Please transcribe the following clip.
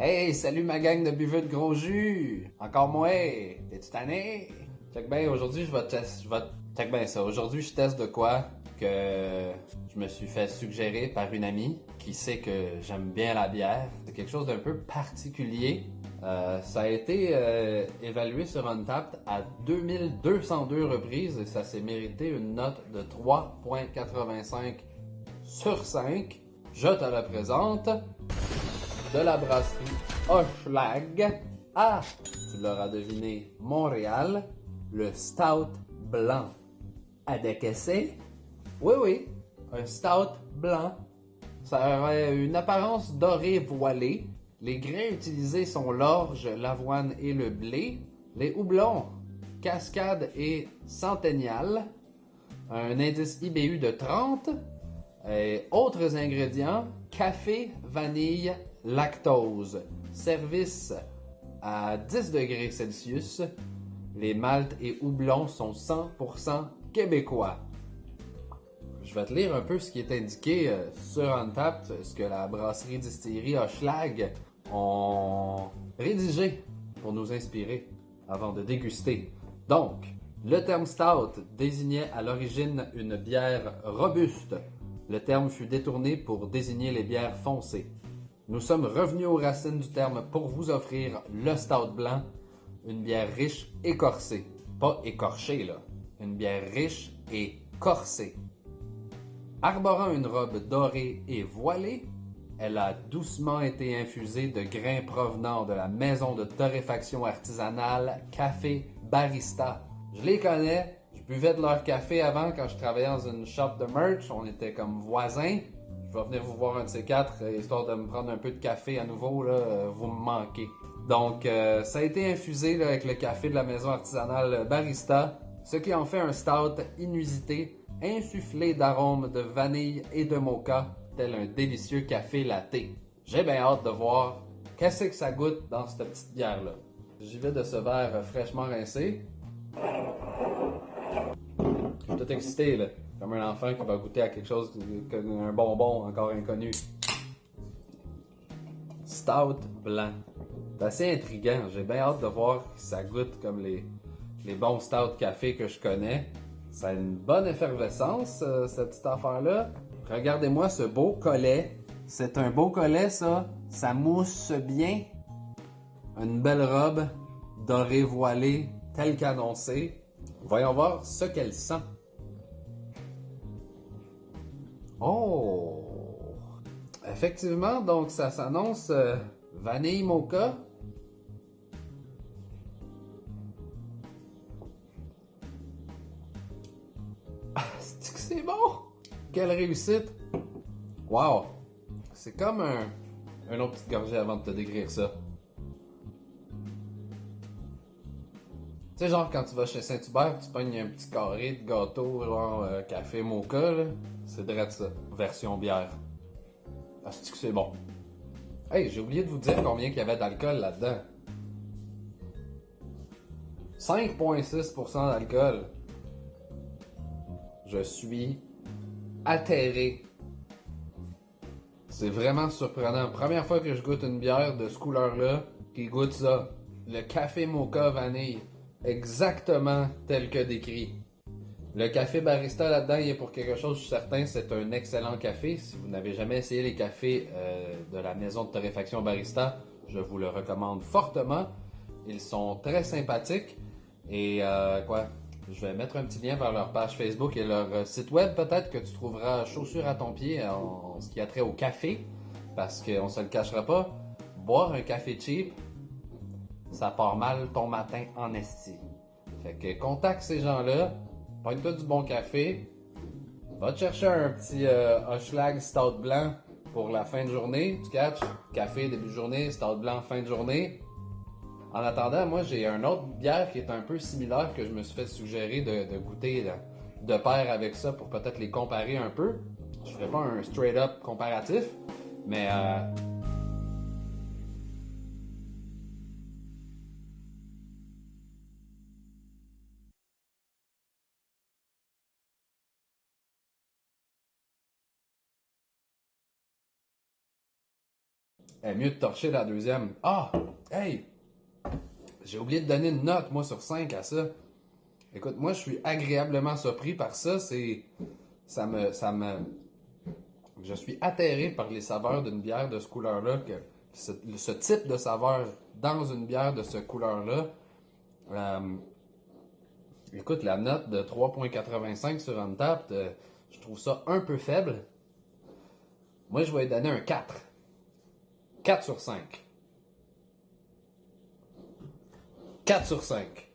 Hey, salut ma gang de buveux de gros jus! Encore moi! T'es-tu tanné? Check bien, aujourd'hui check bien ça. Aujourd'hui, je teste de quoi que je me suis fait suggérer par une amie qui sait que j'aime bien la bière. C'est quelque chose d'un peu particulier. Ça a été évalué sur Untappd à 2202 reprises et ça s'est mérité une note de 3,85 sur 5. Je te la présente de la brasserie Hochelag à, tu l'auras deviné, Montréal, le Stout blanc. Avec essai? Oui, oui, un Stout blanc. Ça aurait une apparence dorée voilée. Les grains utilisés sont l'orge, l'avoine et le blé. Les houblons, cascade et centennial. Un indice IBU de 30. Et autres ingrédients, café, vanille, lactose. Service à 10 degrés Celsius. Les maltes et houblons sont 100% québécois. Je vais te lire un peu ce qui est indiqué sur Untappd, ce que la brasserie distillerie Hochelag ont rédigé pour nous inspirer avant de déguster. Donc, le terme stout désignait à l'origine une bière robuste. Le terme fut détourné pour désigner les bières foncées. Nous sommes revenus aux racines du terme pour vous offrir le stout blanc, une bière riche et corsée. Pas écorchée, là. Une bière riche et corsée. Arborant une robe dorée et voilée, elle a doucement été infusée de grains provenant de la maison de torréfaction artisanale Café Barista. Je les connais, je buvais de leur café avant quand je travaillais dans une shop de merch, on était comme voisins. Je vais venir vous voir un de ces quatre, histoire de me prendre un peu de café à nouveau, là, vous me manquez. Donc, ça a été infusé là, avec le café de la maison artisanale Barista, ce qui en fait un stout inusité, insufflé d'arômes de vanille et de mocha, tel un délicieux café latte. J'ai bien hâte de voir qu'est-ce que ça goûte dans cette petite bière-là. J'y vais de ce verre fraîchement rincé. Je suis tout excité, là, comme un enfant qui va goûter à quelque chose, un bonbon encore inconnu. Stout blanc. C'est assez intriguant. J'ai bien hâte de voir si ça goûte comme les bons stout café que je connais. Ça a une bonne effervescence, cette petite affaire-là. Regardez-moi ce beau collet. C'est un beau collet, ça. Ça mousse bien. Une belle robe dorée voilée, telle qu'annoncée. Voyons voir ce qu'elle sent. Oh! Effectivement, donc ça s'annonce vanille mocha. C'est bon! Quelle réussite! Wow! C'est comme un autre petite gorgée avant de te décrire ça. Tu sais, genre quand tu vas chez Saint-Hubert, tu pognes un petit carré de gâteau, genre café mocha, là. C'est direct ça. Version bière. Ah, c'est bon. Hey, j'ai oublié de vous dire combien il y avait d'alcool là-dedans. 5,6% d'alcool. Je suis atterré. C'est vraiment surprenant. Première fois que je goûte une bière de ce couleur-là, qui goûte ça. Le café mocha vanille. Exactement tel que décrit. Le café barista là-dedans, il est pour quelque chose, je suis certain, c'est un excellent café. Si vous n'avez jamais essayé les cafés de la maison de torréfaction barista, je vous le recommande fortement. Ils sont très sympathiques. Et quoi, je vais mettre un petit lien vers leur page Facebook et leur site web. Peut-être que tu trouveras chaussure à ton pied en ce qui a trait au café. Parce qu'on se le cachera pas, boire un café cheap, ça part mal ton matin en esti. Fait que contacte ces gens-là, pogne-toi du bon café, va te chercher un petit Hochelag Stout blanc pour la fin de journée. Tu catches? Café début de journée, Stout blanc fin de journée. En attendant, moi j'ai un autre bière qui est un peu similaire que je me suis fait suggérer de goûter de pair avec ça pour peut-être les comparer un peu. Je ferai pas un straight up comparatif, mais mieux de torcher la deuxième. Ah! Hey! J'ai oublié de donner une note, moi, sur 5 à ça. Écoute, moi, je suis agréablement surpris par ça. Je suis atterré par les saveurs d'une bière de ce couleur-là. Ce type de saveur dans une bière de ce couleur-là. Écoute, la note de 3,85 sur Untappd, je trouve ça un peu faible. Moi, je vais lui donner un 4. 4 sur 5. 4 sur 5.